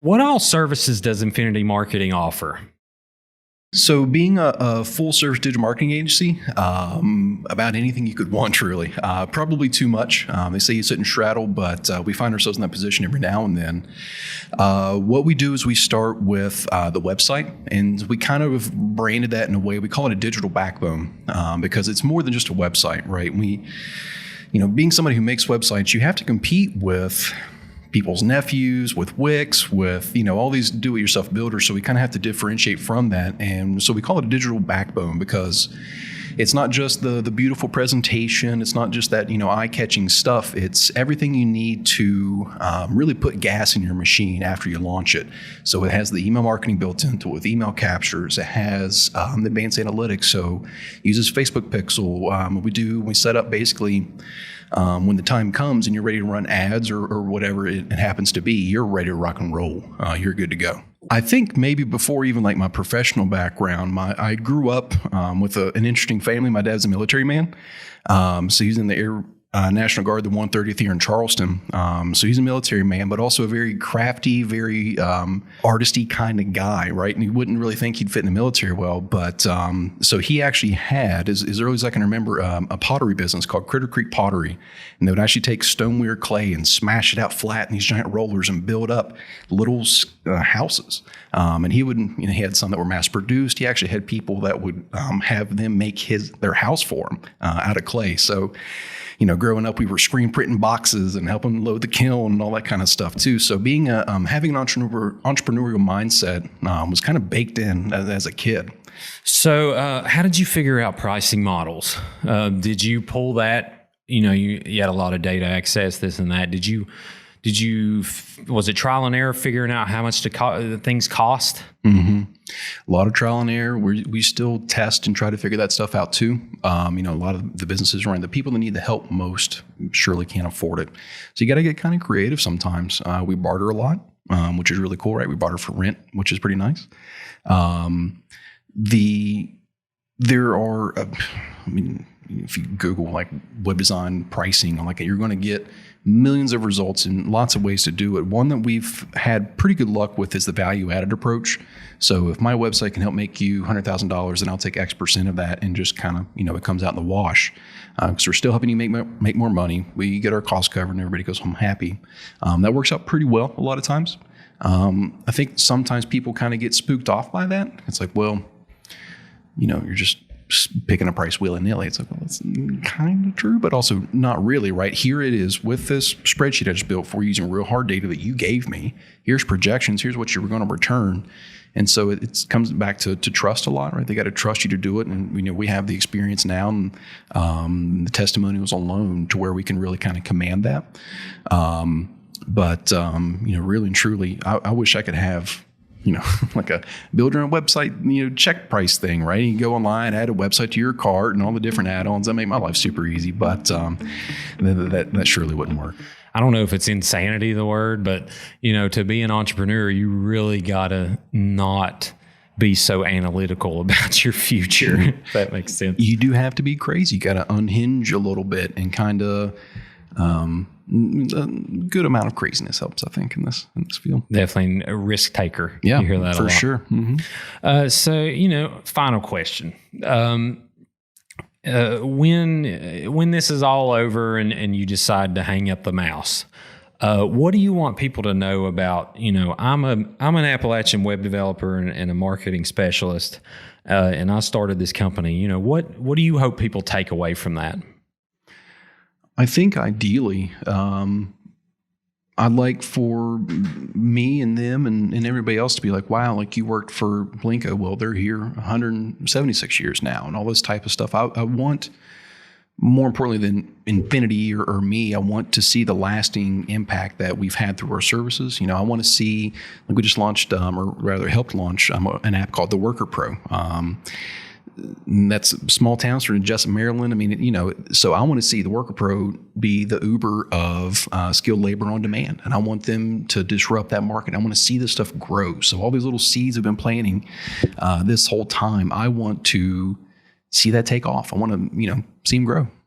What all services does Infinity Marketing offer? So being a full-service digital marketing agency, about anything you could want, really. Probably too much. They say you sit and straddle, but we find ourselves in that position every now and then. What we do is we start with the website, and we kind of branded that in a way. We call it a digital backbone because it's more than just a website, right? Being somebody who makes websites, you have to compete with people's nephews, with Wix, with, all these do-it-yourself builders. So we kind of have to differentiate from that. And so we call it a digital backbone because it's not just the beautiful presentation. It's not just that, eye-catching stuff. It's everything you need to really put gas in your machine after you launch it. So it has the email marketing built into it with email captures. It has the advanced analytics. So it uses Facebook Pixel. We set up basically when the time comes and you're ready to run ads or whatever it happens to be, you're ready to rock and roll. You're good to go. I think maybe before even like my professional background, I grew up with an interesting family. My dad's a military man. So he's in the Air National Guard, the 130th here in Charleston. So he's a military man, but also a very crafty, very artisty kind of guy, right? And you wouldn't really think he'd fit in the military well. But so he actually had, as early as I can remember, a pottery business called Critter Creek Pottery. And they would actually take stoneware clay and smash it out flat in these giant rollers and build up little houses. And he would, he had some that were mass produced. He actually had people that would have them make their house for him out of clay. So, growing up, we were screen printing boxes and helping load the kiln and all that kind of stuff too. So having an entrepreneurial mindset was kind of baked in as a kid. So how did you figure out pricing models? Did you pull that? You had a lot of data access, this and that. Was it trial and error figuring out how much things cost? Mm-hmm. A lot of trial and error. We still test and try to figure that stuff out too. A lot of the businesses around, the people that need the help most surely can't afford it. So you got to get kind of creative sometimes. We barter a lot, which is really cool, right? We barter for rent, which is pretty nice. There are, if you Google like web design pricing, you're going to get millions of results and lots of ways to do it. One that we've had pretty good luck with is the value added approach. So if my website can help make you $100,000, then I'll take X percent of that and just kind of, it comes out in the wash. Because we're still helping you make more money. We get our costs covered and everybody goes home happy. That works out pretty well a lot of times. I think sometimes people kind of get spooked off by that. It's like, well, you're just picking a price willy-nilly. It's like, well, that's kind of true, but also not really, right? Here it is with this spreadsheet I just built for you using real hard data that you gave me. Here's projections. Here's what you're going to return. And so it comes back to trust a lot, right? They got to trust you to do it. And, we have the experience now and the testimonials alone to where we can really kind of command that. But really and truly, I wish I could have like a build your own website, check price thing, right? You can go online, add a website to your cart and all the different add-ons. That make my life super easy, but that surely wouldn't work. I don't know if it's insanity, the word, but, to be an entrepreneur, you really got to not be so analytical about your future, if that makes sense. You do have to be crazy. You got to unhinge a little bit and kind of, a good amount of craziness helps, I think, in this field. Definitely a risk taker. Yeah, you hear that for a lot. Sure. Mm-hmm. So, final question. When this is all over and you decide to hang up the mouse, what do you want people to know about? I'm an Appalachian web developer and a marketing specialist, and I started this company. What do you hope people take away from that? I think ideally, I'd like for me and them and everybody else to be like, wow, like you worked for Blinko. Well, they're here 176 years now and all this type of stuff. I want, more importantly than Infinity or me, I want to see the lasting impact that we've had through our services. I want to see, like we just launched, or rather helped launch an app called the Worker Pro. That's small towns from Jessup, Maryland. So I want to see the Worker Pro be the Uber of skilled labor on demand. And I want them to disrupt that market. I want to see this stuff grow. So all these little seeds have been planting this whole time. I want to see that take off. I want to, see them grow.